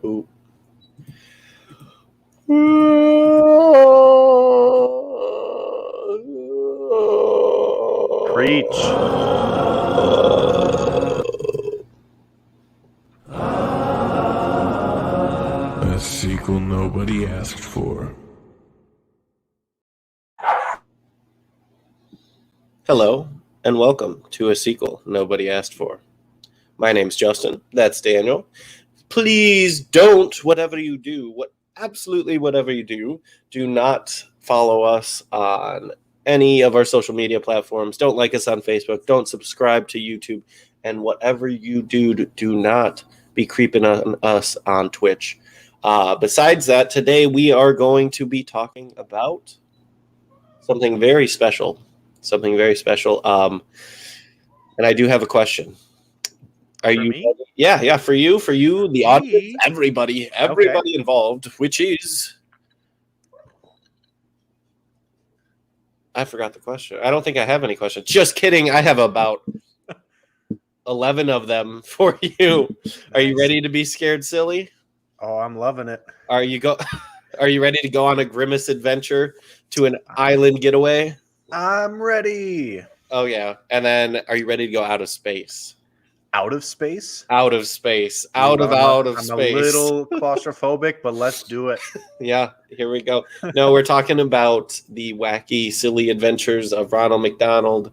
Ooh. Preach. A sequel nobody asked for. Hello, and welcome to a sequel nobody asked for. My name's Justin. That's Daniel. Please don't, whatever you do, absolutely whatever you do not follow us on any of our social media platforms. Don't like us on Facebook. Don't subscribe to YouTube. And whatever you do not be creeping on us on Twitch. Besides that, today we are going to be talking about something very special. And I do have a question. Are you me? Yeah, for you, the audience, everybody involved, which is I forgot the question. I don't think I have any questions. Just kidding. I have about 11 of them for you. Nice. Are you ready to be scared silly? Oh, I'm loving it. Are you ready to go on a grimace adventure to an island getaway? I'm ready. Oh yeah. And then are you ready to go out of space? Out of space? Out of space. I'm a little claustrophobic, but let's do it. Yeah, here we go. No, we're talking about the wacky, silly adventures of Ronald McDonald.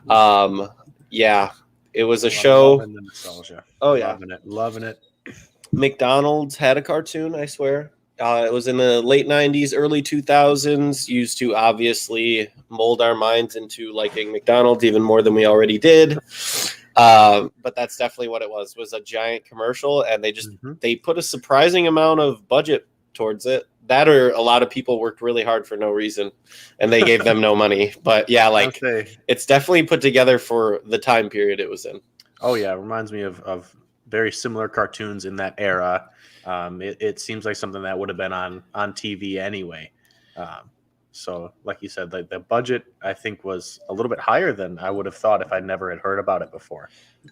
Yeah, it was a show. Loving the nostalgia. Oh, yeah. Loving it. McDonald's had a cartoon, I swear. It was in the late 90s, early 2000s, used to obviously mold our minds into liking McDonald's even more than we already did. But that's definitely what it was a giant commercial, and they put a surprising amount of budget towards it. That or a lot of people worked really hard for no reason, and they gave them no money. But yeah, it's definitely put together for the time period it was in. Oh yeah, it reminds me of very similar cartoons in that era. It seems like something that would have been on TV anyway. So, like you said, the budget, I think, was a little bit higher than I would have thought if I never had heard about it before.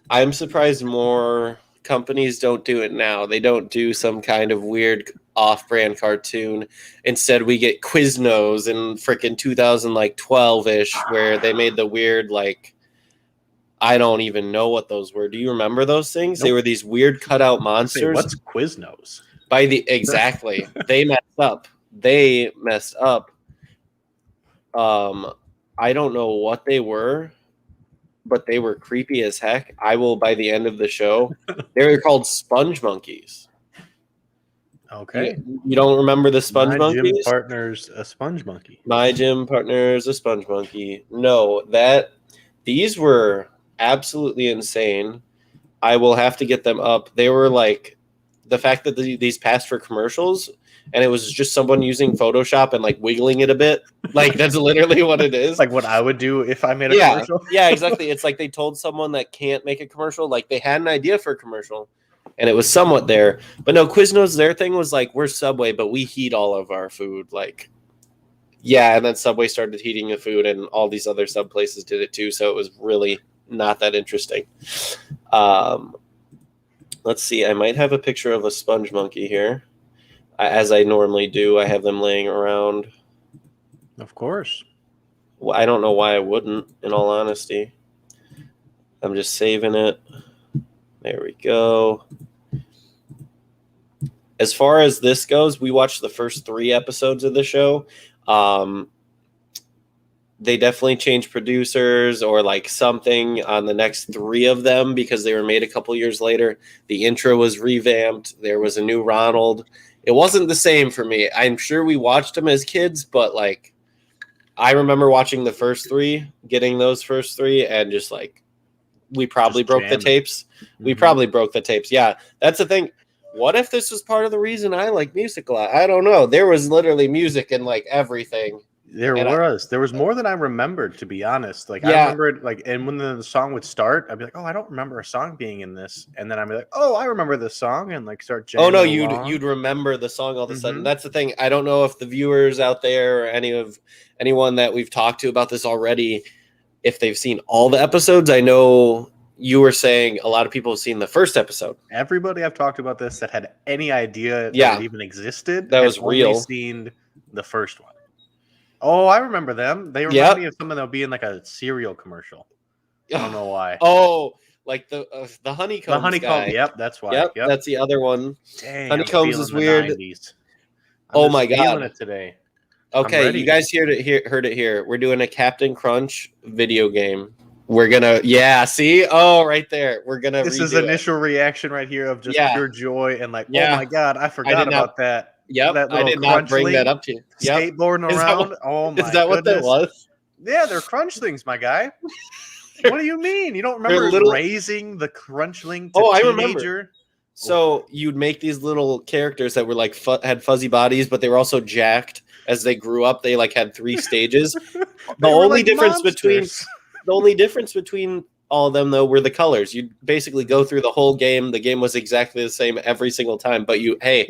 I'm surprised more companies don't do it now. They don't do some kind of weird off-brand cartoon. Instead, we get Quiznos in freaking 2012-ish, where they made the weird, I don't even know what those were. Do you remember those things? Nope. They were these weird cutout monsters. What's Quiznos? Exactly. They messed up. I don't know what they were, but they were creepy as heck. By the end of the show, they were called sponge monkeys. Okay. You don't remember the sponge monkeys? My gym partner's a sponge monkey. My gym partner's a sponge monkey. No, these were absolutely insane. I will have to get them up. They were the fact that these passed for commercials, and it was just someone using Photoshop and wiggling it a bit. That's literally what it is. Like what I would do if I made a commercial. Yeah, exactly. It's like they told someone that can't make a commercial, they had an idea for a commercial, and it was somewhat there. But no, Quiznos, their thing was we're Subway, but we heat all of our food. And then Subway started heating the food, and all these other sub places did it too. So it was really not that interesting. Let's see. I might have a picture of a sponge monkey here. As I normally do, I have them laying around. Of course. Well, I don't know why I wouldn't, in all honesty. I'm just saving it. There we go. As far as this goes, we watched the first 3 episodes of the show. They definitely changed producers or something on the next 3 of them because they were made a couple years later. The intro was revamped. There was a new Ronald. It wasn't the same for me. I'm sure we watched them as kids, but I remember watching the first 3, getting those first 3, and just we probably broke the tapes. Mm-hmm. We probably broke the tapes. Yeah, that's the thing. What if this was part of the reason I like music a lot? I don't know. There was literally music in everything. There was more than I remembered, to be honest. I remember it, and when the song would start, I'd be like, oh, I don't remember a song being in this. And then I'd be like, oh, I remember this song, and start jamming. Oh, no, along. you'd remember the song all of a sudden. That's the thing. I don't know if the viewers out there or anyone that we've talked to about this already, if they've seen all the episodes. I know you were saying a lot of people have seen the first episode. Everybody I've talked about this that had any idea Yeah. that it even existed That had was only real. seen the first one. Oh, I remember them. They remind Yep. me of someone that'll be in like a cereal commercial. I don't know why. Oh, like the honeycombs. The honeycomb. Guy. Yep, that's why. Yep, that's the other one. Dang, Honeycombs I'm is feeling weird. the 90s. Oh my God. Feeling it today. Okay, you guys heard it here. We're doing a Captain Crunch video game. We're gonna, see, right there. We're gonna. This is initial reaction right here of just pure joy and like, oh my God, I forgot about that. Yep, that I did not bring that up to you. Yep. Skateboarding around. Oh my! Is that what that was? Yeah, they're crunch things, my guy. What do you mean? You don't remember raising the crunchling to I teenager? remember. So you'd make these little characters that were like had fuzzy bodies, but they were also jacked as they grew up. They like had 3 stages. The only difference between all of them though were the colors. You'd basically go through the whole game. The game was exactly the same every single time, but you had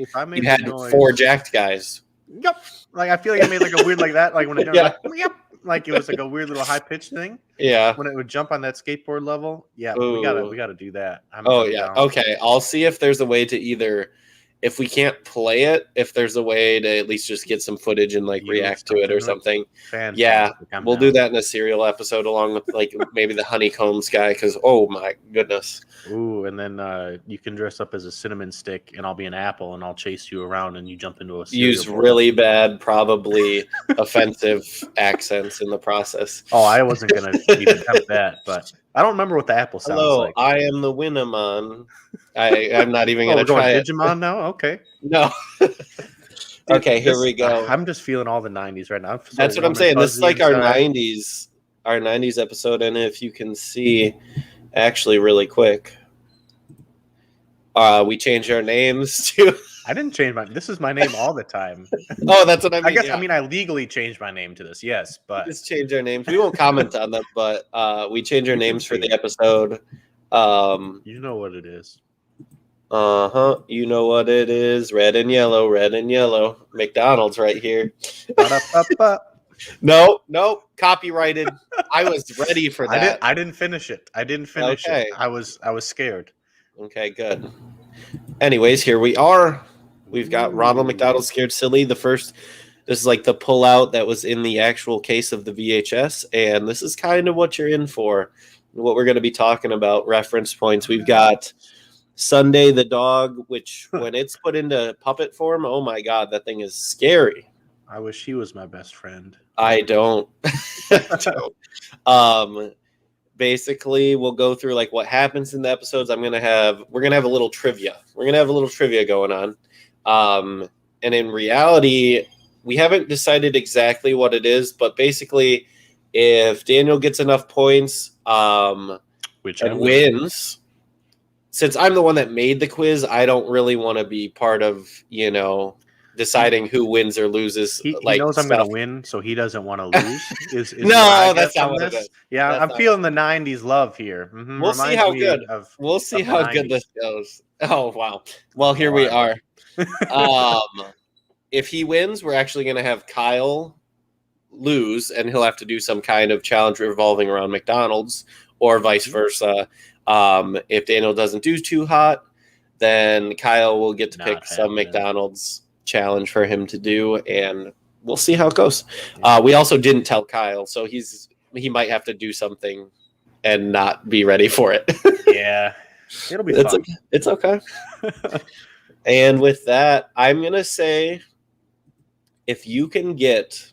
4 jacked guys. Yep. Like I feel like I made like a weird like that. Like when it like, yep. Like it was like a weird little high pitched thing. Yeah. When it would jump on that skateboard level. Yeah. We gotta do that. Down. Okay. I'll see if there's a way to either, if we can't play it, if there's a way to at least just get some footage and like react to it or something. Fantastic. Yeah. We'll do that in a serial episode along with like maybe the honeycombs guy. Cause oh my goodness. Ooh. And then you can dress up as a cinnamon stick and I'll be an apple and I'll chase you around and you jump into a cereal use bowl. really bad, probably offensive accents in the process. Oh, I wasn't going to even attempt that, but I don't remember what the apple sounds like. I am the Winamon. I'm not even going to try it. Digimon now? Okay. No. Okay, here we go. I'm just feeling all the 90s right now. That's what I'm saying. This is like our 90s episode, and if you can see, actually, really quick, we changed our names to. I didn't change this is my name all the time. Oh, that's what I mean. I mean, I legally changed my name to this, yes, but just change our names. We won't comment on them, but we change our names for the episode. You know what it is. You know what it is. Red and yellow. McDonald's right here. No, copyrighted. I was ready for that. I didn't finish it. it. I was scared. Okay, good. Anyways, here we are. We've got Ronald McDonald Scared Silly. This is like the pullout that was in the actual case of the VHS, and this is kind of what you're in for. What we're going to be talking about, reference points. We've got Sunday the dog, which when it's put into puppet form, oh my God, that thing is scary. I wish he was my best friend. I don't. Basically, we'll go through like what happens in the episodes. We're gonna have a little trivia. We're gonna have a little trivia going on. And in reality, we haven't decided exactly what it is, but basically, if Daniel gets enough points, and wins, since I'm the one that made the quiz, I don't really want to be part of, deciding who wins or loses. He knows I'm going to win, so he doesn't want to lose. No, that's not what it is. Yeah, I'm feeling the 90s love here. Mm-hmm. We'll see how good. We'll see how good this goes. Oh, wow. Well, here we are. If he wins, we're actually going to have Kyle lose, and he'll have to do some kind of challenge revolving around McDonald's, or vice versa. If Daniel doesn't do too hot, then Kyle will get to pick some McDonald's challenge for him to do, and we'll see how it goes. We also didn't tell Kyle, so he might have to do something and not be ready for it. Yeah, it'll be fun. It's okay. And with that, I'm gonna say, if you can get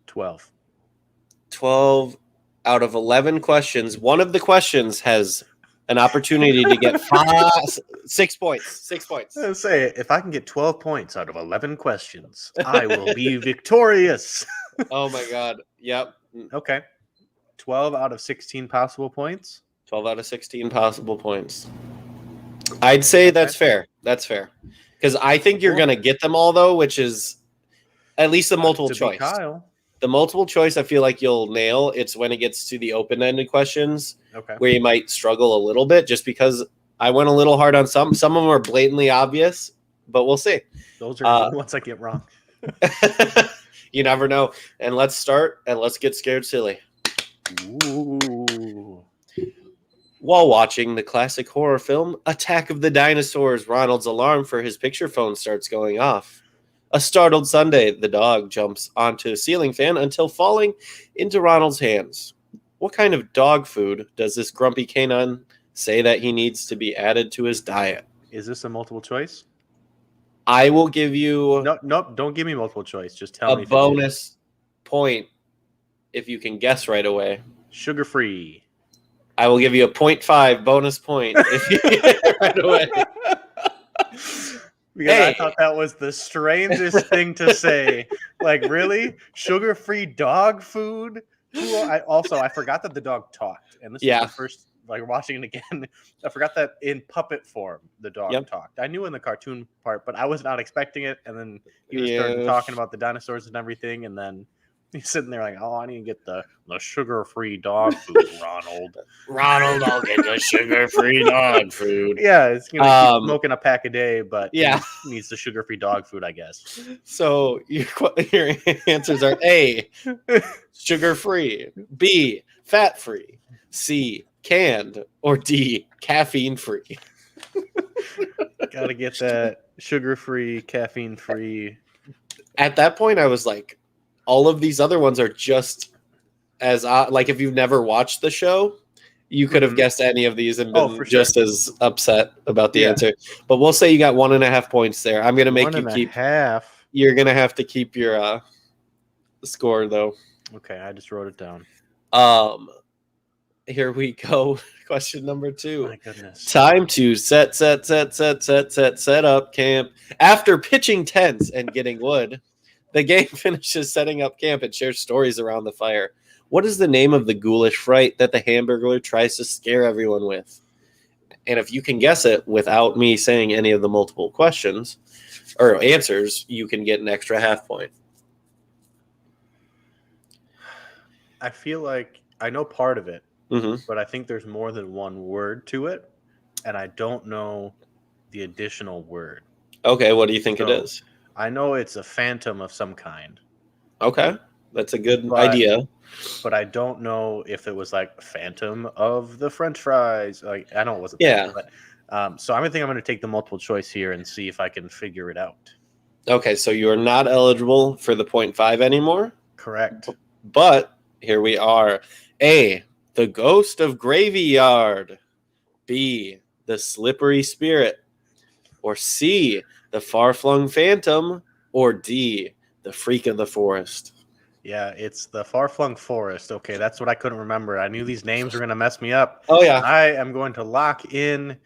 12 out of 11 questions, one of the questions has an opportunity to get 6 points. 6 points. I'll say, if I can get 12 points out of 11 questions, I will be victorious. Oh my God. Yep. Okay. 12 out of 16 possible points. 12 out of 16 possible points. I'd say that's fair. That's fair. Because I think you're going to get them all, though, which is at least the multiple choice. Kyle. The multiple choice, I feel like you'll nail. It's when it gets to the open-ended questions where you might struggle a little bit, just because I went a little hard on some. Some of them are blatantly obvious, but we'll see. Those are the ones I get wrong. You never know. And let's start, and let's get scared silly. Ooh. While watching the classic horror film Attack of the Dinosaurs, Ronald's alarm for his picture phone starts going off. A startled Sunday, the dog jumps onto a ceiling fan until falling into Ronald's hands. What kind of dog food does this grumpy canine say that he needs to be added to his diet? Is this a multiple choice? I will give you Nope. Don't give me multiple choice. Just tell a me. If it is. bonus point if you can guess right away. Sugar free. I will give you a 0.5 bonus point if you get it right away. Because Hey. I thought that was the strangest thing to say. Like, really? Sugar-free dog food? I forgot that the dog talked. And this is the first, like, watching it again. I forgot that in puppet form, the dog talked. I knew in the cartoon part, but I was not expecting it. And then he was starting talking about the dinosaurs and everything. And then he's sitting there like, oh, I need to get the sugar-free dog food, Ronald. Ronald, I'll get the sugar-free dog food. Yeah, it's going to keep smoking a pack a day, but he needs the sugar-free dog food, I guess. So your answers are A, sugar-free, B, fat-free, C, canned, or D, caffeine-free. Got to get that sugar-free, caffeine-free. At that point, I was like, all of these other ones are just as like if you've never watched the show, you could have guessed any of these and been just as upset about the answer. But we'll say you got 1.5 points there. I'm gonna make you keep half. You're gonna have to keep your score though. Okay, I just wrote it down. Here we go. Question number 2. My goodness. Time to set up camp. After pitching tents and getting wood, the gang finishes setting up camp and shares stories around the fire. What is the name of the ghoulish fright that the Hamburglar tries to scare everyone with? And if you can guess it without me saying any of the multiple questions or answers, you can get an extra half point. I feel like I know part of it, but I think there's more than one word to it, and I don't know the additional word. Okay, what do you think it is? I know it's a phantom of some kind. Okay, that's a good idea. But I don't know if it was like phantom of the French fries. Like I know it wasn't. Yeah. But, so I'm going to take the multiple choice here and see if I can figure it out. Okay, so you are not eligible for the 0.5 anymore? Correct. But here we are. A, the ghost of Gravy Yard. B, the slippery spirit. Or C, the far-flung phantom. Or D, the freak of the forest. Yeah, it's the far-flung forest. Okay, that's what I couldn't remember. I knew these names were going to mess me up. Oh, yeah. I am going to lock in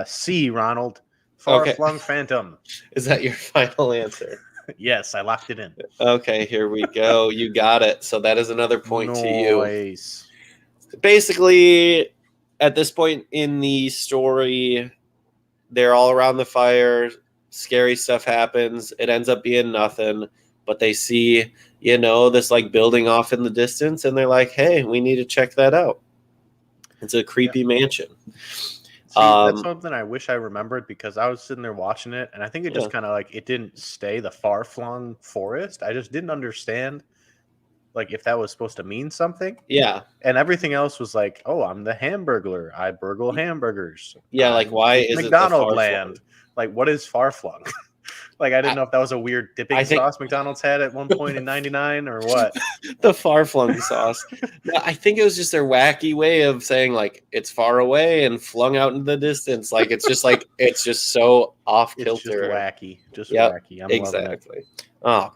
C, Ronald. Far-flung phantom. Is that your final answer? Yes, I locked it in. Okay, here we go. You got it. So that is another point to you. Nice. Basically, at this point in the story, they're all around the fire. Scary stuff happens. It ends up being nothing. But they see, this like building off in the distance. And they're like, hey, we need to check that out. It's a creepy mansion. See, that's something I wish I remembered because I was sitting there watching it, and I think it just kind of like it didn't stay the far-flung forest. I just didn't understand like if that was supposed to mean something. Yeah. And everything else was like, oh, I'm the Hamburglar. I burgle hamburgers. Yeah, like why is McDonald's it land? Like what is far-flung? Like I didn't know if that was a weird dipping sauce McDonald's had at one point in '99 or what. The far-flung sauce. I think it was just their wacky way of saying like it's far away and flung out into the distance. Like it's just so off kilter. It's just wacky. Just wacky. I'm exactly. Oh.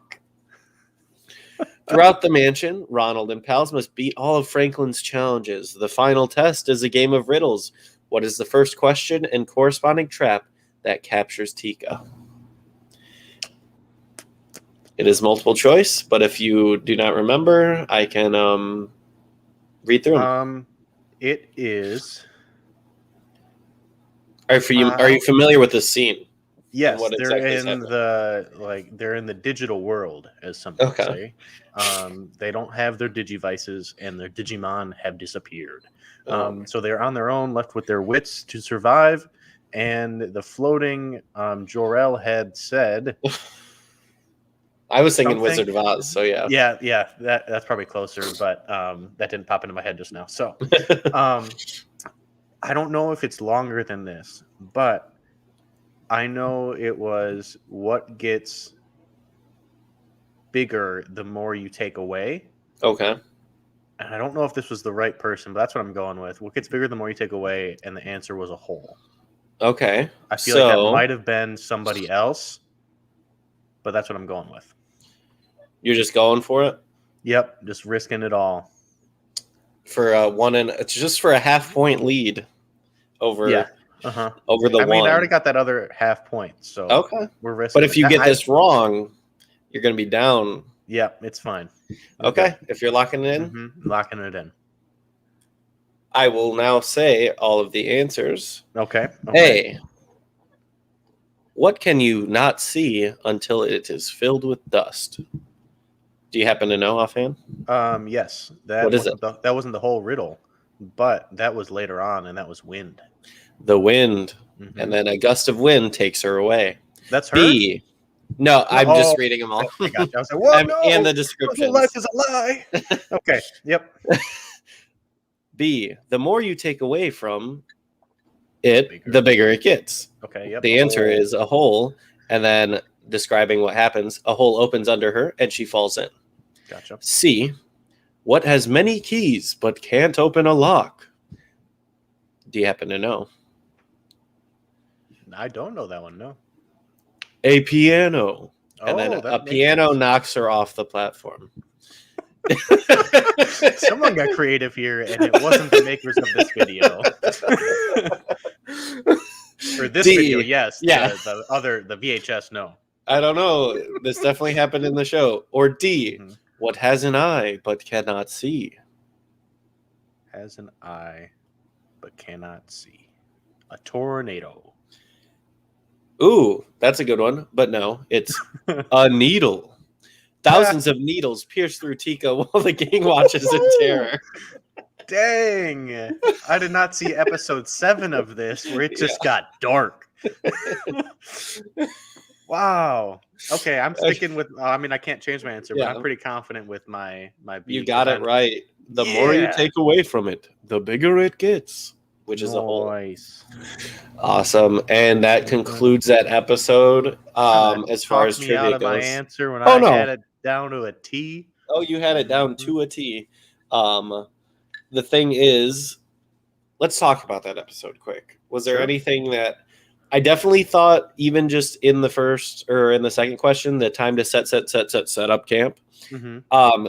Throughout the mansion, Ronald and pals must beat all of Franklin's challenges. The final test is a game of riddles. What is the first question and corresponding trap that captures Tika? It is multiple choice, but if you do not remember, I can read through them. It is. Are you familiar with this scene? Yes, they're in the digital world, as some people say. They don't have their digivices, and their Digimon have disappeared. So they're on their own, left with their wits to survive. And the floating Jor-El had said. I was thinking Wizard of Oz, so yeah. Yeah, that's probably closer, but that didn't pop into my head just now. So I don't know if it's longer than this, but I know it was what gets bigger the more you take away. Okay. And I don't know if this was the right person, but that's what I'm going with. What gets bigger the more you take away, and the answer was a hole. Okay. I feel like that might have been somebody else, but that's what I'm going with. You're just going for it? Yep, just risking it all. For it's just for a half-point lead over over the I one. mean, I already got that other half point, so Okay. we're risking. But if you get this wrong, you're going to be down. Yep, it's fine. Okay. If you're locking it in, locking it in. I will now say all of the answers. Okay. A. What can you not see until it is filled with dust? Do you happen to know offhand? Yes. What is it? That wasn't the whole riddle, but that was later on, and that was wind. The wind. And then a gust of wind takes her away. That's her? B. No, I'm just reading them all. I got you. I was like, whoa, no, and the descriptions. Life is a lie. Okay. Yep. B. The more you take away from it, the bigger it gets. Okay. Yep. The answer is a hole, and then describing what happens, a hole opens under her and she falls in. Gotcha. C. What has many keys but can't open a lock? Do you happen to know? I don't know that one. No. A piano. And then that a makes piano sense. knocks her off the platform. Someone got creative here, and it wasn't the makers of this video. For this video, yes. Yeah. The VHS, no. I don't know. This definitely happened in the show. Or D. What has an eye but cannot see? Has an eye but cannot see. A tornado. Ooh, that's a good one. But no, it's a needle. Thousands of needles pierce through Tika while the gang watches in terror. Dang. I did not see episode 7 of this where it just got dark. Wow. Okay, I'm sticking with. I mean, I can't change my answer, but I'm pretty confident with my B. You got it right. The more you take away from it, the bigger it gets, which is a whole. Nice. Awesome, and that concludes that episode. As far as trivia out of goes, my answer when I had it down to a T. Oh, you had it down to a T. The thing is, let's talk about that episode quick. Was there anything that I definitely thought, even just in the first or in the second question, the time to set up camp?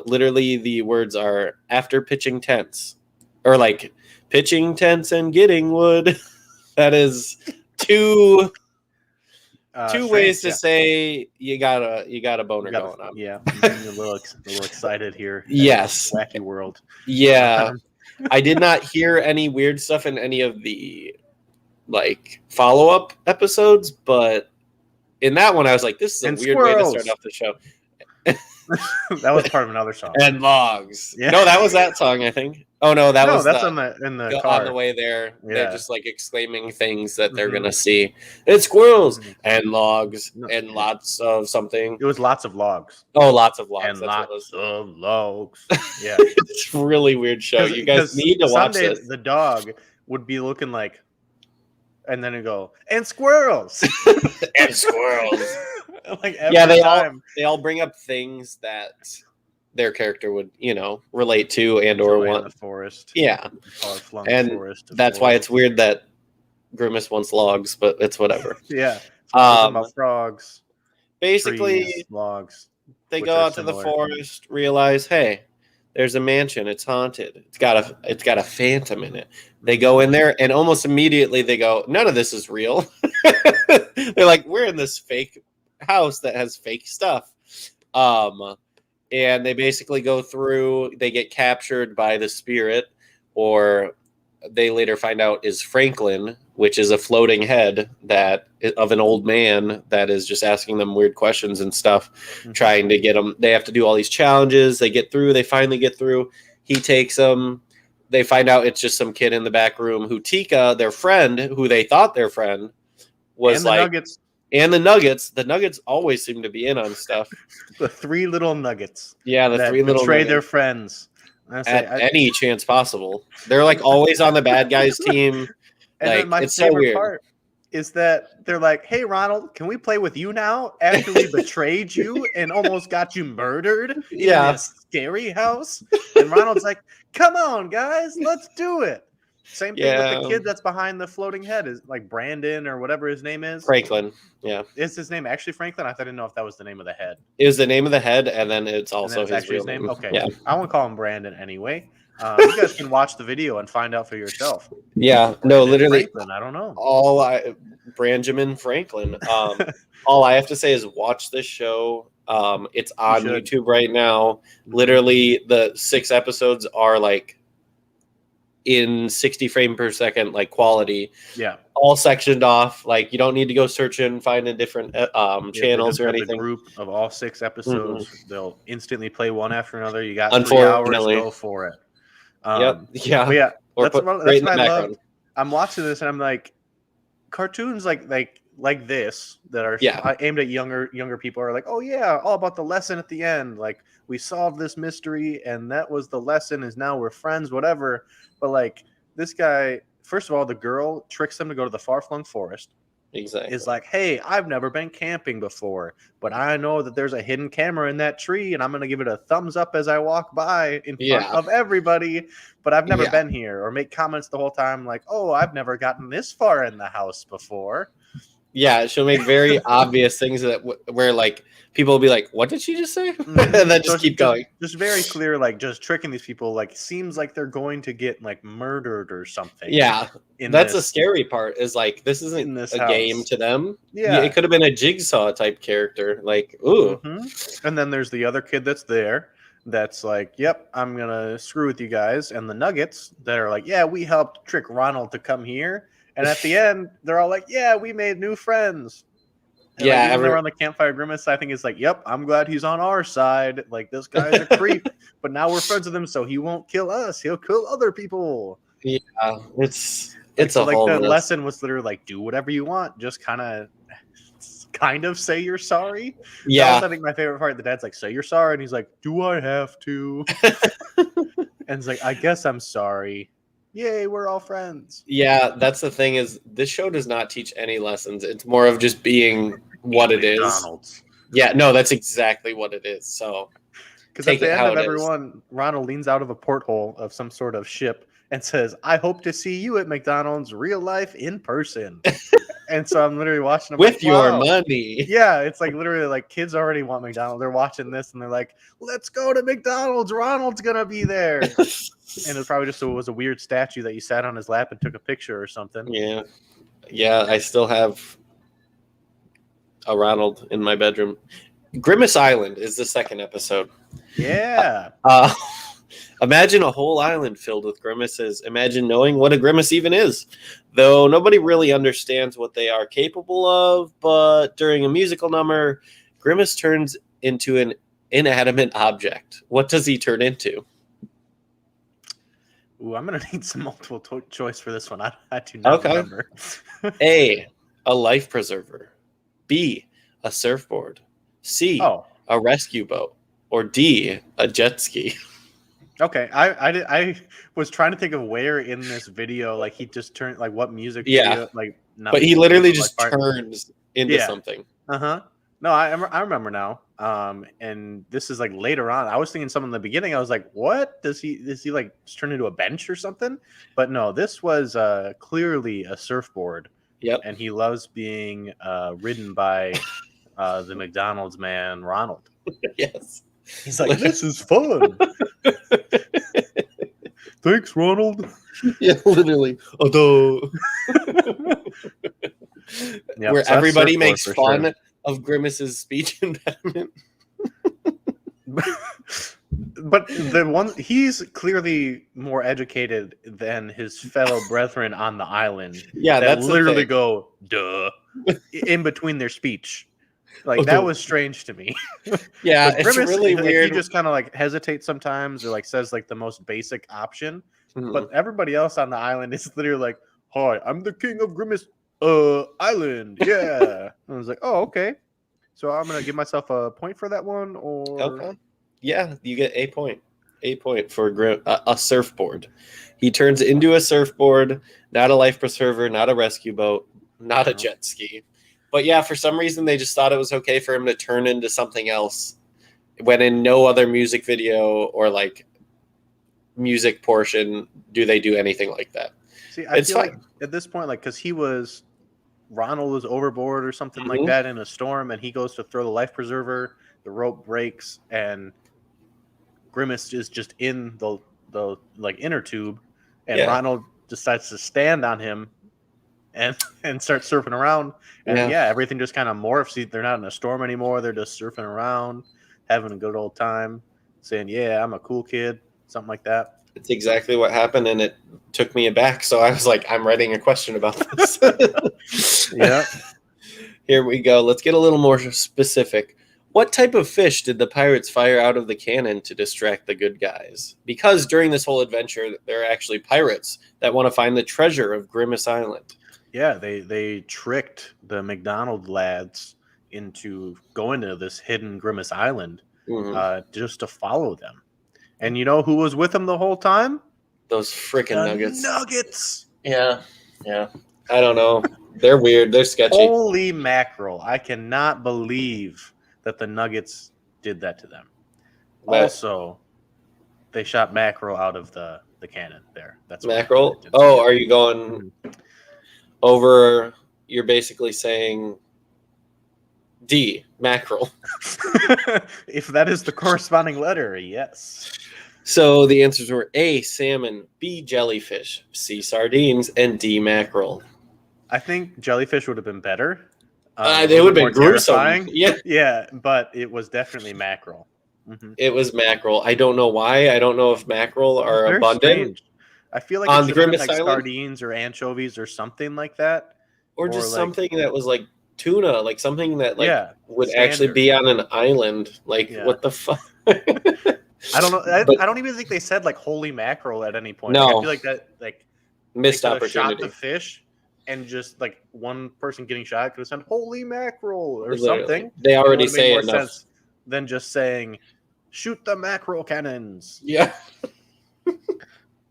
Literally, the words are after pitching tents, or like pitching tents and getting wood. That is two ways to say you got a boner going on. Yeah, I'm a little excited here. Yes, wacky world. Yeah, I did not hear any weird stuff in any of the follow-up episodes, but in that one I was like, this is a weird way to start off the show. That was part of another song. And logs. Yeah. No, that was that song, I think. Oh no, that's in the car. On the way there. Yeah. They're just exclaiming things that they're gonna see. It's squirrels and logs and lots of something. It was lots of logs. Oh, lots of logs. And lots of logs. Yeah. It's a really weird show. You guys need to watch this. The dog would be looking like, and then it'd go, and squirrels. And squirrels. They all bring up things that their character would, relate to and or want. The forest. Yeah. And that's why it's weird that Grimace wants logs, but it's whatever. Yeah. About frogs. Basically, trees, logs. They go out to the forest, realize, hey, there's a mansion. It's haunted. It's got a phantom in it. They go in there, and almost immediately they go, none of this is real. They're like, we're in this fake house that has fake stuff. And they basically go through, they get captured by the spirit, or they later find out is Franklin, which is a floating head of an old man that is just asking them weird questions and stuff, trying to get them. They have to do all these challenges. They get through. They finally get through. He takes them. They find out it's just some kid in the back room who Tika, their friend, who they thought their friend, was Nuggets. And the Nuggets always seem to be in on stuff. The 3 little Nuggets. Yeah, the 3 little betray their friends. Any chance possible. They're always on the bad guys team. And Like, then my it's so favorite weird. part is that they're like, "Hey, Ronald, can we play with you now after we betrayed you and almost got you murdered in Yeah. this scary house?" And Ronald's like, "Come on, guys, let's do it." Same thing with the Yeah. kid that's behind the floating head, is like Brandon or whatever his name is. Franklin. Yeah. Is his name actually Franklin? I didn't know if that was the name of the head. It was the name of the head, and then it's And then also it's his actually real his name? name. Okay. Yeah. I won't call him Brandon anyway. You guys can watch the video and find out for yourself. Yeah. No, Brandon literally, Franklin, I don't know. Benjamin Franklin. All I have to say is watch this show. It's on should. YouTube right now. Literally, the 6 episodes are like in 60 frame per second, like quality. Yeah. All sectioned off. Like, you don't need to go search and find a different channels or The anything. group of all 6 episodes. They'll instantly play one after another. You got 3 hours, Unfortunately. go for it. Yep. Yeah. But yeah, Or that's put what right in the I background. love. I'm watching this and I'm like, cartoons like this that are aimed at younger people are like, oh yeah, all about the lesson at the end. Like, we solved this mystery and that was the lesson, is now we're friends, whatever. But like, this guy, first of all, the girl tricks him to go to the far-flung forest. Exactly. Is like, hey, I've never been camping before, but I know that there's a hidden camera in that tree, and I'm gonna give it a thumbs up as I walk by in front of everybody. But I've never been here, or make comments the whole time like, oh, I've never gotten this far in the house before. Yeah, she'll make very obvious things that where like people will be like, "What did she just say?" and then just keep going. Just very clear, like just tricking these people. Like, seems like they're going to get like murdered or something. Yeah, that's the scary part. Is like, this isn't a game to them. Yeah, it could have been a Jigsaw type character. Like, ooh. And then there's the other kid that's there. That's like, yep, I'm gonna screw with you guys. And the Nuggets that are like, yeah, we helped trick Ronald to come here. And at the end, they're all like, yeah, we made new friends. And like, even around the campfire, Grimace, I think, is like, yep, I'm glad he's on our side. Like, this guy's a creep, but now we're friends with him, so he won't kill us. He'll kill other people. Yeah, it's so like the lesson was literally like, do whatever you want, just kind of say you're sorry. Yeah, that was, I think, my favorite part. The dad's like, say you're sorry, and he's like, do I have to? And it's like, I guess I'm sorry. Yay, we're all friends. Yeah, that's the thing, is this show does not teach any lessons. It's more of just being what it is. McDonald's. Yeah, no, that's exactly what it is. So, because at the end of everyone, Ronald leans out of a porthole of some sort of ship and says, I hope to see you at McDonald's real life in person. And so I'm literally watching them with your money. Yeah, it's like literally like kids already want McDonald's. They're watching this and they're like, let's go to McDonald's. Ronald's going to be there. And it probably just was a weird statue that you sat on his lap and took a picture or something. Yeah. Yeah, I still have a Ronald in my bedroom. Grimace Island is the 2nd episode. Yeah. Imagine a whole island filled with grimaces. Imagine knowing what a grimace even is. Though nobody really understands what they are capable of, but during a musical number, Grimace turns into an inanimate object. What does he turn into? Ooh, I'm going to need some multiple choice for this one. I do not remember. A life preserver. B, a surfboard. C, a rescue boat. Or D, a jet ski. Okay, I was trying to think of where in this video, like, he just turned, like, what music video, like, but he literally just turns into something. No, I remember now. And this is like later on. I was thinking something in the beginning. I was like, what? Does he like just turn into a bench or something? But no, this was clearly a surfboard. Yep. And he loves being ridden by the McDonald's man, Ronald. Yes. He's like, this is fun. Thanks, Ronald. Yeah, literally. Although where so everybody makes fun of Grimace's speech impediment. But the one, he's clearly more educated than his fellow brethren on the island. Yeah, that that's literally go duh in between their speech. Like, that was strange to me. Yeah, Grimace, it's really weird. He just kind of like hesitates sometimes, or like says like the most basic option. But everybody else on the island is literally like, "Hi, I'm the king of Grimace Island." Yeah, and I was like, "Oh, okay." So I'm gonna give myself a point for that one, or yeah, you get a point. 8 point for a surfboard. He turns into a surfboard, not a life preserver, not a rescue boat, not a jet ski. But yeah, for some reason they just thought it was okay for him to turn into something else when in no other music video or like music portion do they do anything like that. See, I feel like at this point, like, because Ronald was overboard or something like that in a storm, and he goes to throw the life preserver, the rope breaks, and Grimace is just in the like inner tube, and Ronald decides to stand on him and start surfing around, and everything just kind of morphs. They're not in a storm anymore; they're just surfing around, having a good old time, saying, "Yeah, I'm a cool kid," something like that. It's exactly what happened, and it took me aback. So I was like, I'm writing a question about this. Yeah. Here we go. Let's get a little more specific. What type of fish did the pirates fire out of the cannon to distract the good guys? Because during this whole adventure, there are actually pirates that want to find the treasure of Grimace Island. Yeah, they tricked the Mcdonald lads into going to this hidden Grimace Island just to follow them. And you know who was with them the whole time? Those freaking nuggets. Nuggets. Yeah. I don't know. They're weird. They're sketchy. Holy mackerel. I cannot believe that the Nuggets did that to them. But also, they shot mackerel out of the cannon there. That's mackerel? Oh, are you going over? You're basically saying D, mackerel. If that is the corresponding letter, yes. So the answers were A, salmon, B, jellyfish, C, sardines, and D, mackerel. I think jellyfish would have been better. They would have been gruesome. Terrifying. Yeah, but it was definitely mackerel. It was mackerel. I don't know why. I don't know if mackerel are abundant. Strange. I feel like on it Grimace like Island? Sardines or anchovies or something like that, or just something that was like tuna, like something that would standard. Actually be on an island. Like what the fuck? I don't know. I don't even think they said like holy mackerel at any point. No, like, I feel like that missed Shot opportunity. the fish, and just like one person getting shot could have said holy mackerel or Literally. something. They already say more enough sense than just saying shoot the mackerel cannons. Yeah.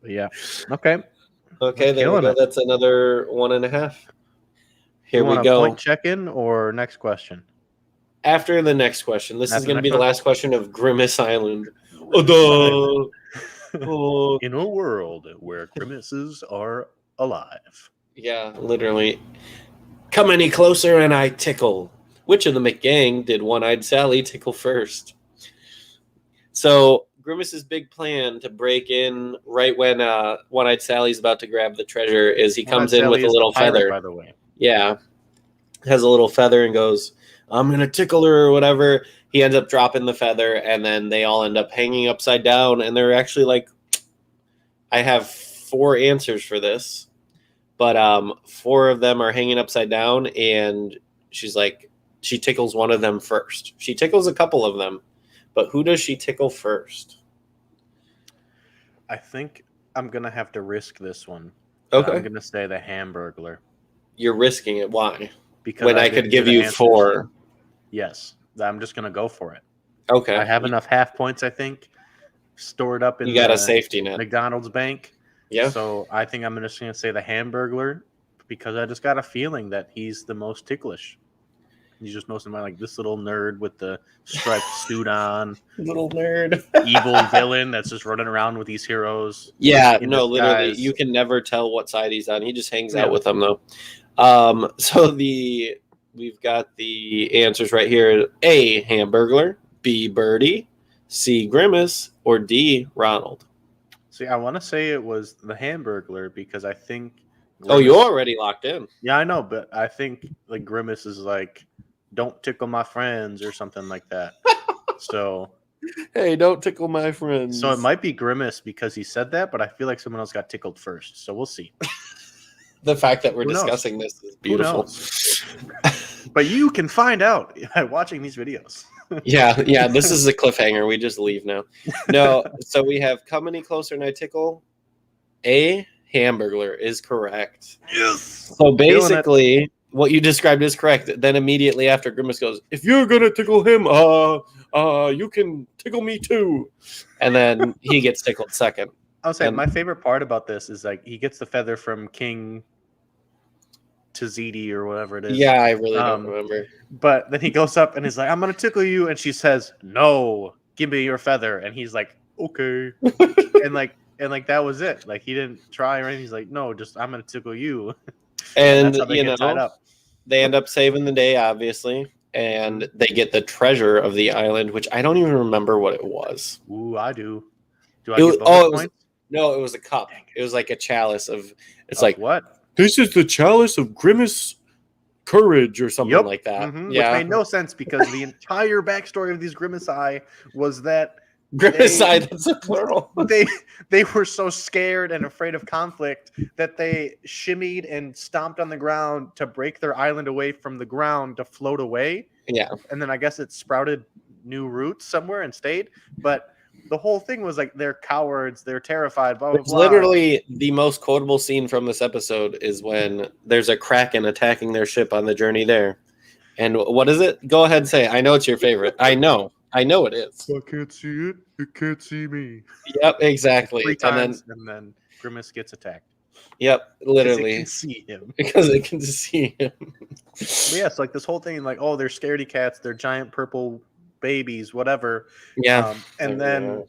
Yeah. Okay. Okay. There we go. That's another 1.5. Here we go. Point check in or next question. After the next question, this is going to be the last question of Grimace Island. In a world where grimaces are alive. Yeah, literally. Come any closer and I tickle. Which of the McGang did One-Eyed Sally tickle first? So Grimace's big plan to break in right when One-Eyed Sally's about to grab the treasure is he comes in with a little feather. By the way. Yeah. Has a little feather and goes, I'm going to tickle her or whatever. He ends up dropping the feather, and then they all end up hanging upside down. And they're actually like, I have 4 answers for this, but 4 of them are hanging upside down. And she's like, she tickles one of them first. She tickles a couple of them, but who does she tickle first? I think I'm going to have to risk this one. Okay. I'm going to say the Hamburglar. You're risking it. Why? Because when I could give you 4. Yes. I'm just going to go for it. Okay. I have enough half points, I think, stored up in you got a safety net. McDonald's bank. Yeah. So I think I'm just going to say the Hamburglar because I just got a feeling that he's the most ticklish. He's just most of my like this little nerd with the striped suit on. Little nerd. Evil villain that's just running around with these heroes. Yeah, no, literally. You can never tell what side he's on. He just hangs out with them, though. So we've got the answers right here. A, Hamburglar. B, Birdie. C, Grimace. Or D, Ronald. See, I want to say it was the Hamburglar because I think... Grimace, you already locked in. Yeah, I know, but I think like Grimace is like, don't tickle my friends or something like that. So... Hey, don't tickle my friends. So it might be Grimace because he said that, but I feel like someone else got tickled first. So we'll see. The fact that we're discussing this is beautiful. But you can find out by watching these videos. Yeah. This is a cliffhanger. We just leave now. No, so we have come any closer and I tickle. A, Hamburglar is correct. Yes. So basically, what you described is correct. Then immediately after, Grimace goes, "If you're gonna tickle him, you can tickle me too." And then he gets tickled second. I'll say And- my favorite part about this is like he gets the feather from King Tazidi or whatever it is. Yeah, I really don't remember. But then he goes up and he's like, "I'm gonna tickle you," and she says, "No, give me your feather." And he's like, "Okay," and that was it. Like he didn't try or anything. He's like, "No, just I'm gonna tickle you." And that's how they get tied up. They end up saving the day, obviously, and they get the treasure of the island, which I don't even remember what it was. Ooh, I do. Do I It was- get bonus oh, it was- points? No, it was a cup. It was like a chalice of. It's Of like what? this is the chalice of Grimace courage or something Yep. like that. Mhm, Yeah, Which made no sense because the entire backstory of these Grimace Eye was that Grimace they- Eye. That's a plural. they were so scared and afraid of conflict that they shimmied and stomped on the ground to break their island away from the ground to float away. Yeah, And then I guess it sprouted new roots somewhere and stayed. But the whole thing was like they're cowards, they're terrified, blah blah it's blah. literally the most quotable scene from this episode is when there's a kraken attacking their ship on the journey there. And what is it? Go ahead and say it. I know it's your favorite. I know it is. I can't see it. It can't see me. Yep, exactly. 3 And times, and then Grimace gets attacked. yep, 'Cause it literally can see him. because it can see him. But yeah, it's like this whole thing, like, oh, they're scaredy cats, they're giant purple babies, whatever. Yeah, And then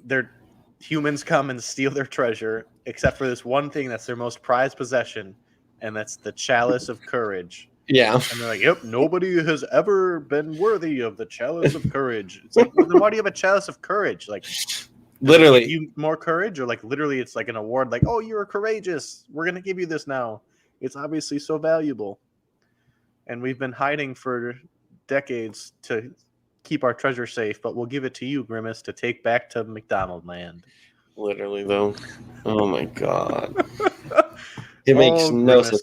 their humans come and steal their treasure, except for this one thing that's their most prized possession, and that's the chalice of courage. yeah. And they're like, "Yep, nobody has ever been worthy of the chalice of courage." It's like, well, then why do you have a chalice of courage? Like, Literally, you more courage, or like literally, it's like an award. Like, oh, you're courageous. We're gonna give you this now. It's obviously so valuable, and we've been hiding for decades to keep our treasure safe, but we'll give it to you, Grimace, to take back to McDonald land. literally though. Oh my god, it makes Oh, no Grimace. sense.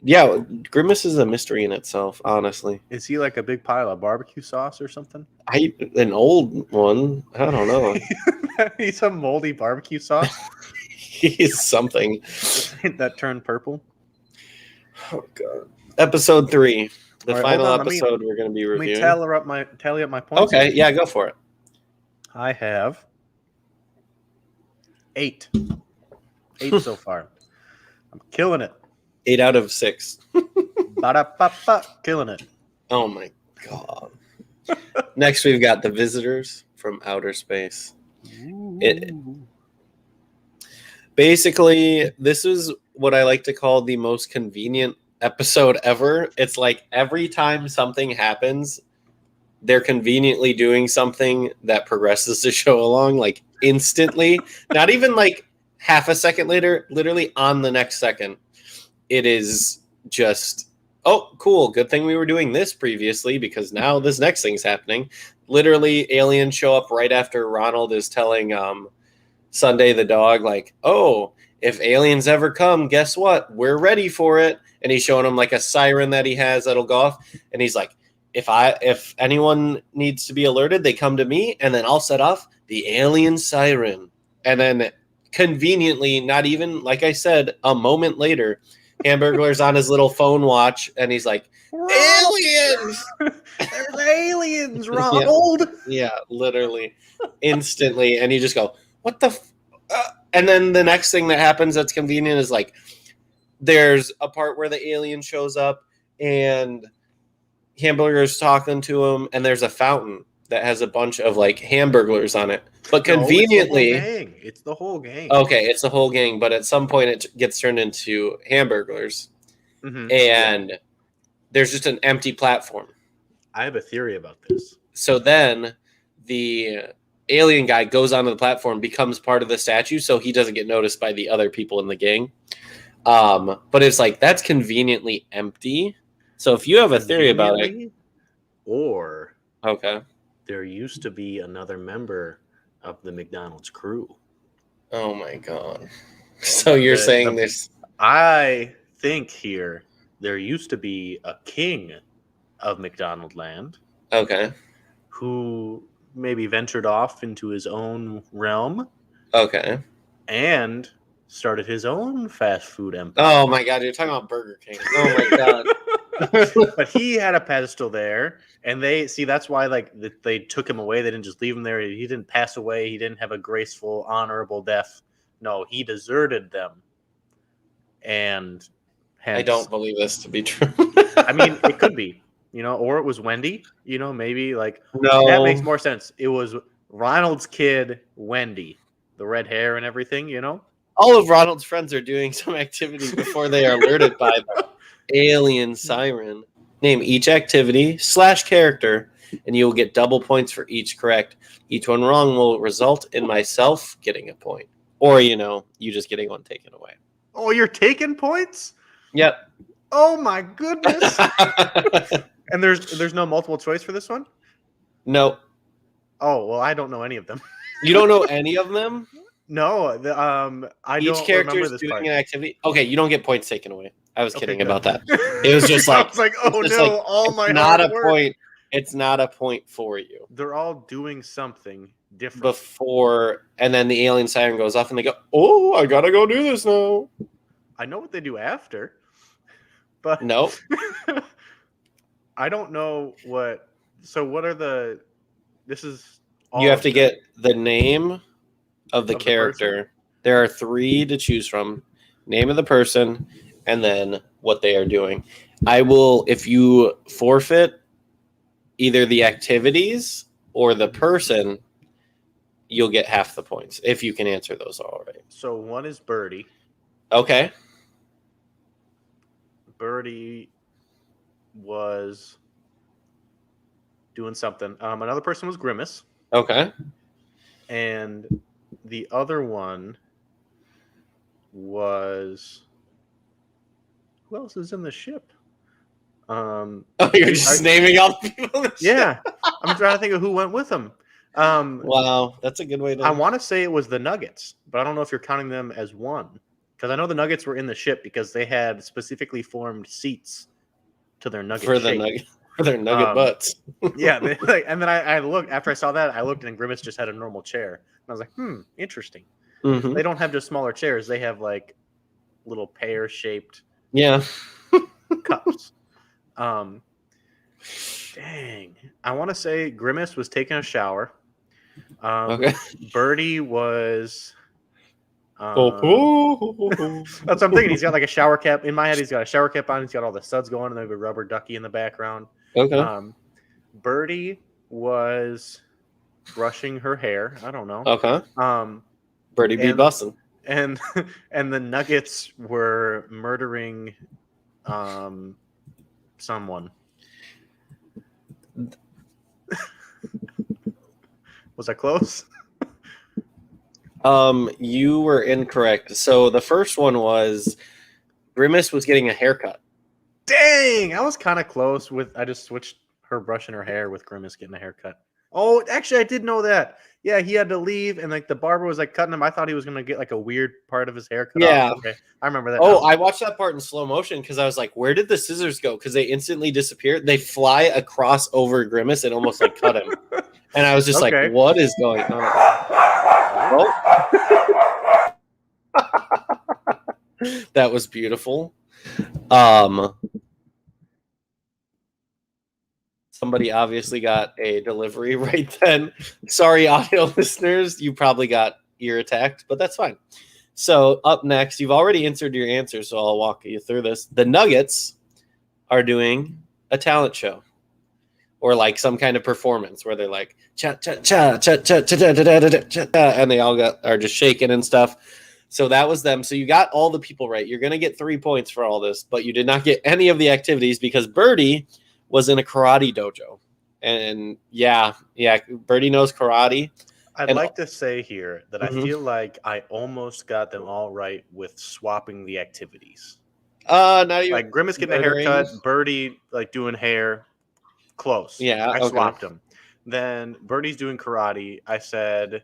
Yeah, Grimace is a mystery in itself. Honestly, Is he like a big pile of barbecue sauce or something? an old one. I don't know. He's a moldy barbecue sauce He's something. that turned purple. Oh god. Episode 3, the All right, final hold on, episode we're going to be Let me reviewing. tally up my points. Okay, yeah, go for it. I have 8. 8 so far. I'm killing it. 8 out of 6. Ba-da-ba-ba, killing it. Oh my god. Next, we've got the visitors from outer space. It- Basically, this is what I like to call the most convenient episode ever. It's like every time something happens, they're conveniently doing something that progresses the show along, like instantly. Not even like half a second later, literally on the next second. It is just, oh, cool. Good thing we were doing this previously because now this next thing's happening. Literally, aliens show up right after Ronald is telling Sunday the dog, like, oh, if aliens ever come, guess what? We're ready for it. And he's showing him like a siren that he has that'll go off. And he's like, if anyone needs to be alerted, they come to me, and then I'll set off the alien siren. And then conveniently, not even, like I said, a moment later, Hamburglar's on his little phone watch, and he's like, aliens! There's aliens, Ronald! Yeah, literally. Instantly. And you just go, what the and then the next thing that happens that's convenient is like there's a part where the alien shows up and Hamburger's talking to him, and there's a fountain that has a bunch of like Hamburglers on it. But conveniently, it's the whole gang. okay, it's the whole gang, but at some point it gets turned into Hamburglers, Mhm. and there's just an empty platform. I have a theory about this. So then the alien guy goes onto the platform, becomes part of the statue, so he doesn't get noticed by the other people in the gang. But it's like that's conveniently empty. So if you have a theory about it, or okay. there used to be another member of the McDonald's crew. Oh my god. So you're saying there's I think here there used to be a king of McDonald Land okay. who maybe ventured off into his own realm Okay. and started his own fast food empire. Oh my god, you're talking about Burger King. Oh my god. But he had a pedestal there, and that's why they took him away. They didn't just leave him there. He didn't pass away. He didn't have a graceful, honorable death. No, he deserted them, and hence, I don't believe this to be true. I mean, it could be, or it was Wendy. Maybe No. that makes more sense. It was Ronald's kid, Wendy, the red hair and everything. All of Ronald's friends are doing some activity before they are alerted by the alien siren. Name each activity / character, and you will get double points for each correct. Each one wrong will result in myself getting a point. Or, you just getting one taken away. Oh, you're taking points? Yep. Oh, my goodness. And there's no multiple choice for this one? No. Oh, well, I don't know any of them. You don't know any of them? No, I Each don't character remember is this doing part. an activity. Okay, you don't get points taken away. I was kidding good. about that. It was just like, I was like, oh no, all my not hard a work. point. It's not a point for you. They're all doing something different. Before, and then the alien siren goes off, and they go, "Oh, I gotta go do this now." I know what they do after, but Nope. I don't know what. So what are the? This is. You have to get the name of the character. There are 3 to choose from: name of the person, and then what they are doing. I will, if you forfeit either the activities or the person, you'll get half the points if you can answer those all right. So one is Birdie. Okay. Birdie was doing something. Another person was Grimace. Okay. And the other one was, who else is in the ship? Oh, you're just naming all the people in the ship? Yeah. I'm trying to think of who went with them. Wow, that's a good way to. I want to say it was the Nuggets, but I don't know if you're counting them as one. Because I know the Nuggets were in the ship because they had specifically formed seats to their nugget for shape. their nugget butts. Yeah, and then I looked after I saw that. I looked and Grimace just had a normal chair. And I was like, interesting. Mm-hmm. They don't have just smaller chairs. They have little pear-shaped cups. Dang. I want to say Grimace was taking a shower. Okay. Birdie was. That's That's what I'm thinking. He's got a shower cap. In my head, he's got a shower cap on. He's got all the studs going, and then a rubber ducky in the background. Okay. Birdie was brushing her hair. I don't know. Okay. Birdie be bussin'. And the Nuggets were murdering someone. Was I close? You were incorrect. So the first one was Grimace was getting a haircut. Dang, I was kind of close with. I just switched her brushing her hair with Grimace getting a haircut. Oh, actually, I did know that. Yeah, he had to leave, and the barber was cutting him. I thought he was gonna get a weird part of his hair cut off. Okay, I remember that. Oh, I watched that part in slow motion because I was like, "Where did the scissors go?" Because they instantly disappeared. They fly across over Grimace and almost cut him. And I was just like, "What is going on?" Oh. That was beautiful. Somebody obviously got a delivery right then. Sorry, audio listeners. You probably got ear attacked, but that's fine. So up next, you've already answered your answer, so I'll walk you through this. The Nuggets are doing a talent show or some kind of performance where they're like, cha, cha, cha, cha, cha, cha, cha, cha, cha, cha, cha, and they all are just shaking and stuff. So that was them. So you got all the people right. You're going to get 3 points for all this, but you did not get any of the activities because Birdie was in a karate dojo. And yeah, Birdie knows karate. I'd like to say here that I feel like I almost got them all right with swapping the activities. Now you Grimace getting a haircut, Birdie doing hair, close. Yeah, I swapped them. Then Birdie's doing karate. I said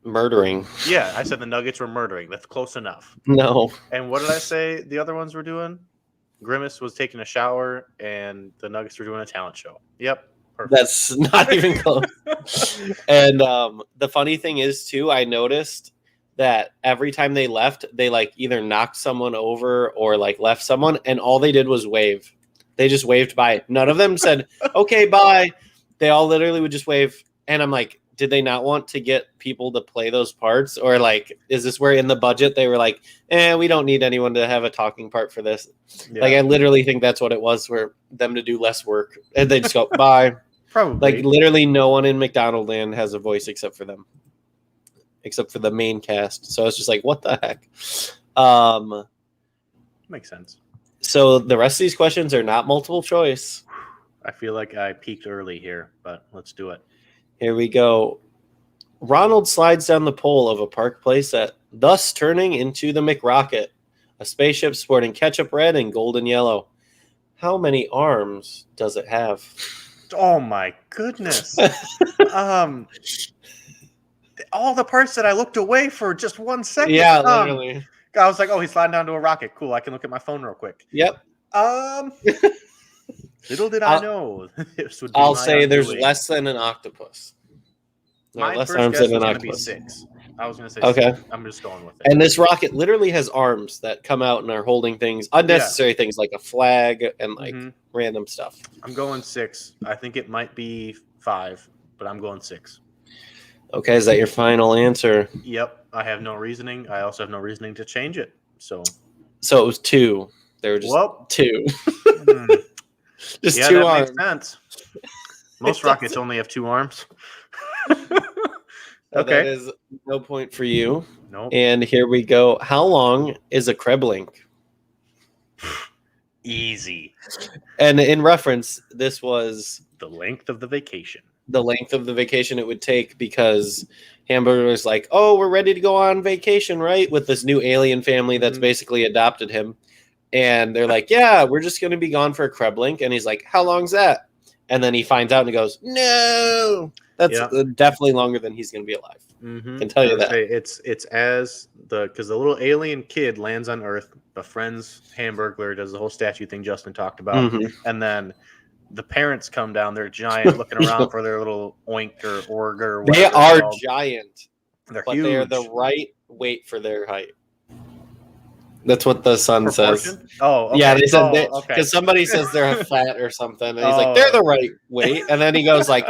murdering. Yeah, I said the Nuggets were murdering. That's close enough. No. And what did I say the other ones were doing? Grimace was taking a shower, and the Nuggets were doing a talent show. Yep. Perfect. That's not even close. And the funny thing is, too, I noticed that every time they left, they either knocked someone over or left someone, and all they did was wave. They just waved by. None of them said, okay, bye. They all literally would just wave. And I'm like, did they not want to get people to play those parts? Or like, is this where in the budget they were like, we don't need anyone to have a talking part for this? Yeah. Like, I literally think that's what it was, for them to do less work. And they just go, bye. Probably. Like, literally no one in McDonald Land has a voice except for them. Except for the main cast. So it's just like, what the heck? Makes sense. So the rest of these questions are not multiple choice. I feel like I peaked early here, but let's do it. Here we go. Ronald slides down the pole of a park playset, thus turning into the McRocket, a spaceship sporting ketchup red and golden yellow. How many arms does it have? Oh my goodness. All the parts that I looked away for just 1 second. Yeah, literally. I was like, oh, he's sliding down to a rocket. Cool. I can look at my phone real quick. Yep. Little did I know this would be I'll my say there's undoing. less than an octopus. My Less first arms guess than was an going to be octopus. 6. I was going to say Okay. 6. I'm just going with it. And this rocket literally has arms that come out and are holding things, unnecessary things like a flag and like random stuff. I'm going 6. I think it might be 5, but I'm going 6. Okay, is that your final answer? Yep. I have no reasoning. I also have no reasoning to change it. So it was 2. There were just 2. Just yeah, 2 that arms. makes sense. Most rockets only have 2 arms. So okay. that is no point for you. Nope. And here we go. How long is a Kreblink? Easy. And in reference, this was The length of the vacation. the length of the vacation it would take, because Hamburger was like, oh, we're ready to go on vacation, right? With this new alien family that's basically adopted him. And they're like, yeah, we're just going to be gone for a Kreblink. And he's like, how long's that? And then he finds out and he goes, no, that's definitely longer than he's going to be alive. I can tell you that. It's as because the little alien kid lands on Earth, befriends Hamburglar, does the whole statue thing Justin talked about, and then the parents come down. They're giant, looking around for their little oink or org or whatever. They are giant. They're but huge. they are the right weight for their height. That's what the son says. Oh, okay. Yeah, they said because somebody says they're fat or something, and he's like, they're the right weight, and then he goes like,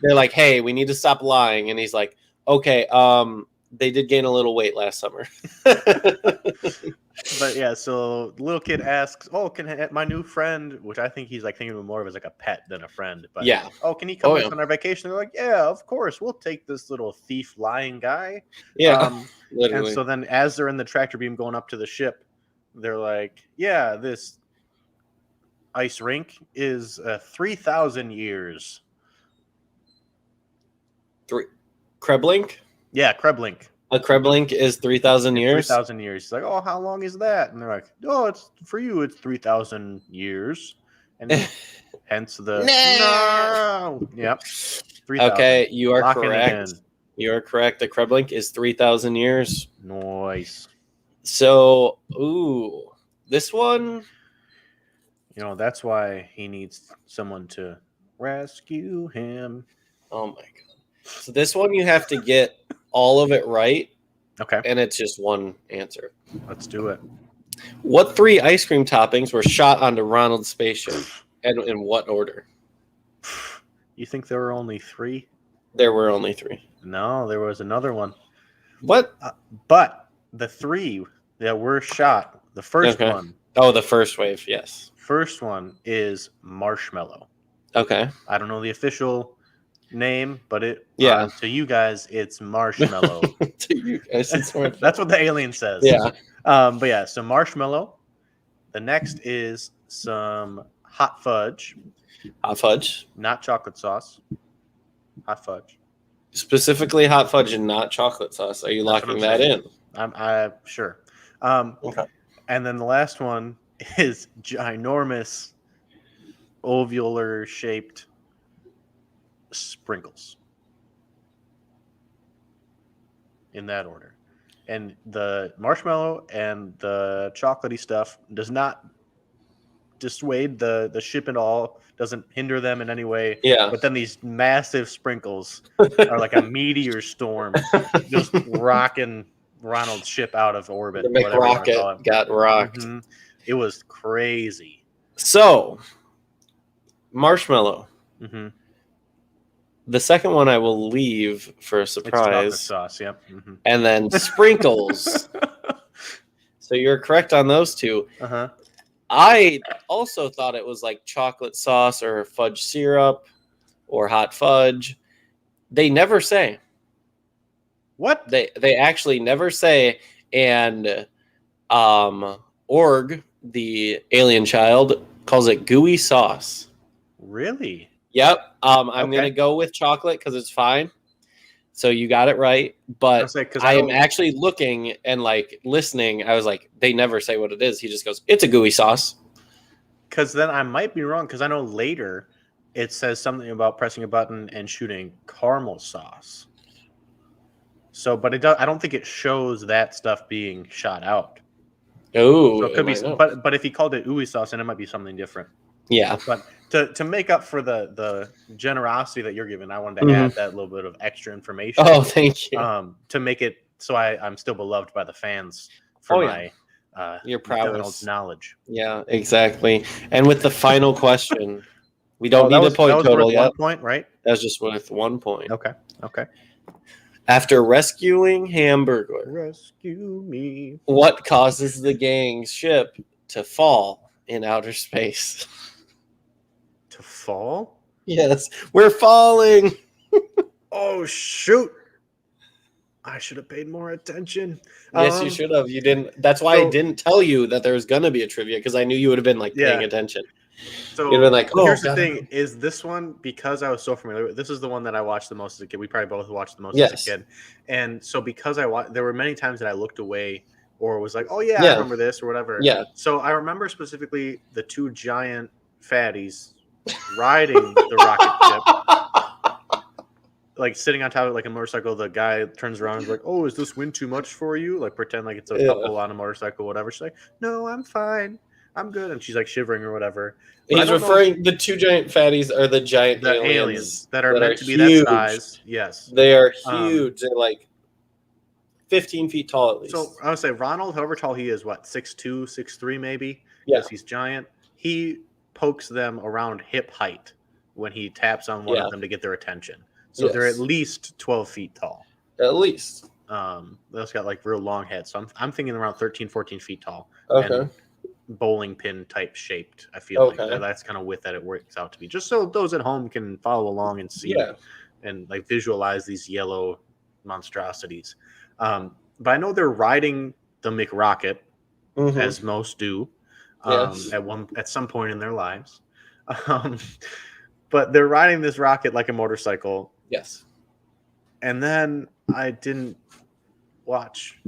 they're like, hey, we need to stop lying, and he's like, okay, they did gain a little weight last summer. But yeah, so the little kid asks, oh, can my new friend, which I think he's like thinking of more of as like a pet than a friend, but yeah, oh, can he come with us on our vacation? They're like, yeah, of course, we'll take this little thief lying guy. Yeah, and so then as they're in the tractor beam going up to the ship, they're like, yeah, this ice rink is 3,000 years. Kreblink? Yeah, Kreblink. A Kreblink is 3,000 years? 3,000 years. He's like, oh, how long is that? And they're like, oh, it's for you, it's 3,000 years. And hence the no. Yep. 3,000. Okay, you are Locking correct. You are correct. The Kreblink is 3,000 years. Nice. So, this one. You know, that's why he needs someone to rescue him. Oh my god. So this one you have to get all of it right. Okay. And it's just one answer. Let's do it. What 3 ice cream toppings were shot onto Ronald's spaceship? And in what order? You think there were only 3? There were only 3. No, there was another one. What? But the 3 that were shot, the first one. Oh, the first wave, yes. First one is marshmallow. Okay. I don't know the official name, but to you guys, it's marshmallow. To you guys, it's marshmallow. That's what the alien says. Yeah. But yeah, so marshmallow. The next is some hot fudge. Hot fudge. Not chocolate sauce. Hot fudge. Specifically hot fudge and not chocolate sauce. Are you locking that in? I'm sure. Okay. And then the last one is ginormous ovular shaped sprinkles. In that order. And the marshmallow and the chocolatey stuff does not dissuade the ship at all, doesn't hinder them in any way. Yeah. But then these massive sprinkles are like a meteor storm, just rocking Ronald's ship out of orbit. The McRocket got rocked. It was crazy. So, marshmallow. Mm-hmm. The second one I will leave for a It's chocolate surprise. sauce. Yep. Mm-hmm. And then sprinkles. So you're correct on those two. Uh-huh. I also thought it was like chocolate sauce or fudge syrup or hot fudge. They never say. What? They actually never say. And Org, the alien child, calls it gooey sauce. Really? Yep. I'm Okay. gonna go with chocolate because it's fine. So you got it right. But I am actually looking and like listening. I was like, they never say what it is. He just goes, it's a gooey sauce. Because then I might be wrong, because I know later it says something about pressing a button and shooting caramel sauce. So, but it does. I don't think it shows that stuff being shot out. Oh, So it could be, but if he called it ooey sauce, then it might be something different. Yeah. But to make up for the generosity that you're giving, I wanted to add that little bit of extra information. Oh, thank you. To make it so I'm still beloved by the fans for my your McDonald's knowledge. Yeah, exactly. And with the final question, we don't need a point total yet. 1 point, right? That was just worth 1 point. Okay. After rescuing Hamburglar, rescue me. What causes the gang's ship to fall in outer space? To fall? Yes, we're falling. Oh shoot! I should have paid more attention. Yes, you should have. You didn't. That's why I didn't tell you that there was gonna be a trivia, because I knew you would have been like paying attention. So you'd been like, oh, here's the thing: is this one, because I was so familiar with. This is the one that I watched the most as a kid. We probably both watched the most as a kid, and so because there were many times that I looked away or was like, oh yeah, I remember this or whatever. Yeah. So I remember specifically the two giant fatties riding the rocket ship. Like sitting on top of like a motorcycle, the guy turns around and is like, "Oh, is this wind too much for you?" Like pretend like it's a couple on a motorcycle, whatever. She's like, "No, I'm fine, I'm good," and she's like shivering or whatever. But he's referring the two giant fatties are the giant aliens that are meant to be huge. That size. Yes, they are huge. They're like 15 feet tall at least. So I would say Ronald, however tall he is, what 6'2", 6'3", maybe. Yes, he's giant. He pokes them around hip height when he taps on one of them to get their attention. So they're at least 12 feet tall. At least. Those got like real long heads. So I'm thinking around 13, 14 feet tall. Okay. And bowling pin type shaped. I feel like that's kind of width that it works out to be. Just so those at home can follow along and see and like visualize these yellow monstrosities. But I know they're riding the McRocket, as most do, at some point in their lives. But they're riding this rocket like a motorcycle. Yes. And then I didn't watch.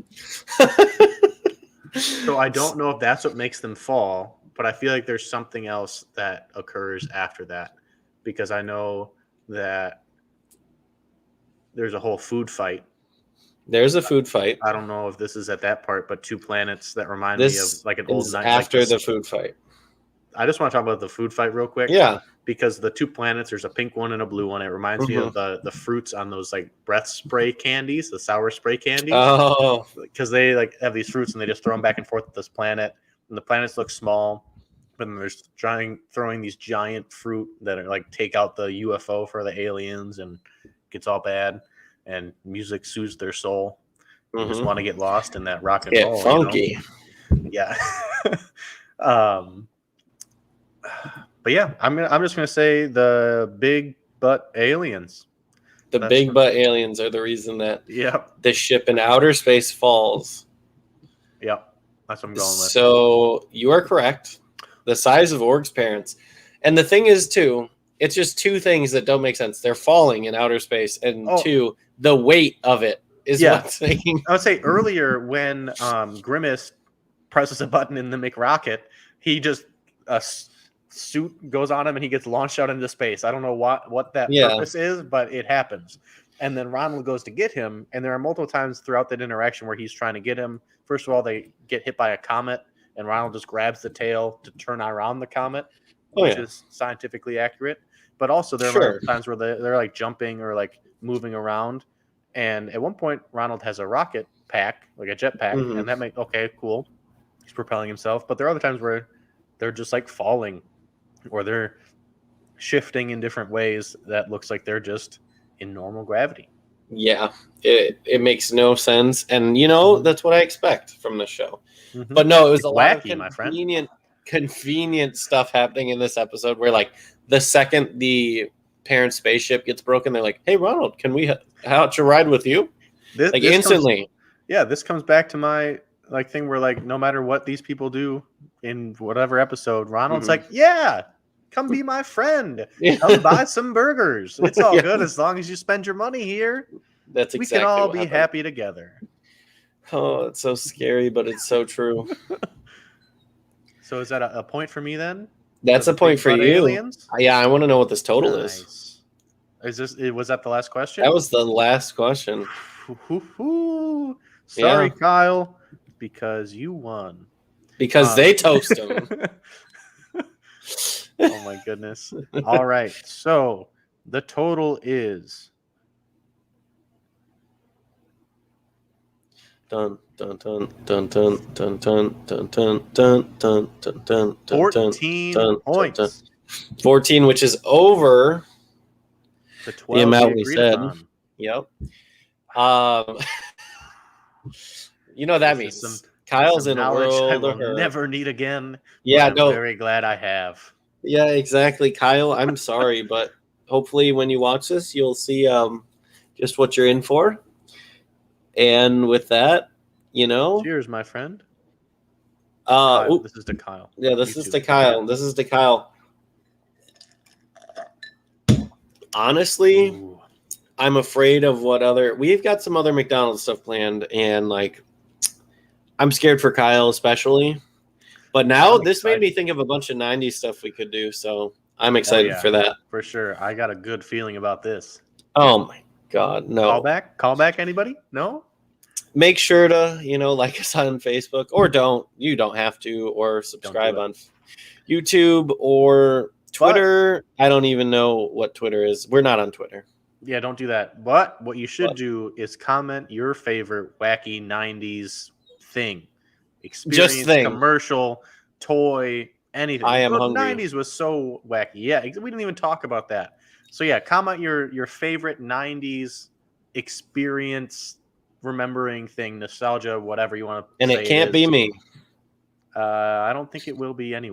So I don't know if that's what makes them fall, but I feel like there's something else that occurs after that, because I know that there's a whole food fight. There's a food fight. I don't know if this is at that part, but two planets that remind me of like an old night. After the food fight. I just want to talk about the food fight real quick. Yeah. Because the two planets, there's a pink one and a blue one. It reminds me of the fruits on those like breath spray candies, the sour spray candies. Oh. Because they like have these fruits and they just throw them back and forth at this planet. And the planets look small, but then there's throwing these giant fruit that are like take out the UFO for the aliens, and gets all bad. And music soothes their soul. You just want to get lost in that rock and roll. Get funky. Yeah. But yeah, I'm just gonna say the big butt aliens. The big butt aliens are the reason that the ship in outer space falls. Yep, that's what I'm going with. So you are correct. The size of Org's parents, and the thing is too, it's just two things that don't make sense. They're falling in outer space, and two, the weight of it is what's making. I would say earlier when Grimace presses a button in the McRocket, he just suit goes on him and he gets launched out into space. I don't know what that purpose is, but it happens. And then Ronald goes to get him, and there are multiple times throughout that interaction where he's trying to get him. First of all, they get hit by a comet, and Ronald just grabs the tail to turn around the comet, which is scientifically accurate. But also there are times where they're like jumping or like moving around. And at one point, Ronald has a rocket pack, like a jet pack, and that cool. He's propelling himself. But there are other times where they're just like falling, or they're shifting in different ways that looks like they're just in normal gravity. Yeah, it makes no sense, and that's what I expect from this show. Mhm. But no, it was It's a lot wacky, of my friend. convenient stuff happening in this episode. Where like the second the parent spaceship gets broken, they're like, "Hey, Ronald, can we hitch a ride with you?" This Instantly. This comes back to my thing where no matter what these people do in whatever episode, Ronald's like, yeah, come be my friend. Come buy some burgers. It's all good as long as you spend your money here. That's We exactly can all what be happened. happy together. Oh, it's so scary, but it's so true. So is that a point for me then? That's a point for you. Aliens? Yeah, I want to know what this total is. Was that the last question? That was the last question. Sorry, Kyle, because you won. Because they toast him. Oh my goodness. All right. So the total is dun dun dun dun dun dun dun dun dun dun dun dun 14 points. 14, which is over the 12 the amount we agreed said. upon. Yep. That means Kyle's in a world I will never need again. Yeah, I'm very glad I have. Yeah, exactly, Kyle. I'm sorry, but hopefully when you watch this, you'll see just what you're in for. And with that, cheers, my friend. This is to Kyle. Yeah, this is to Kyle. This is to Kyle. Honestly, I'm afraid of we've got some other McDonald's stuff planned, and I'm scared for Kyle especially. But now this made me think of a bunch of 90s stuff we could do, so I'm excited for that. For sure. I got a good feeling about this. Oh my God, no. Call back anybody? No? Make sure to, like us on Facebook, or don't. You don't have to, or subscribe on YouTube or Twitter. I don't even know what Twitter is. We're not on Twitter. Yeah, don't do that. But what you should do is comment your favorite wacky 90s thing. Experience, just thing. Commercial, toy, anything. I am hungry. 90s was so wacky. Yeah, we didn't even talk about that. So yeah, comment your favorite 90s experience, remembering thing, nostalgia, whatever you want to say. And it can't be me. I don't think it will be anyway.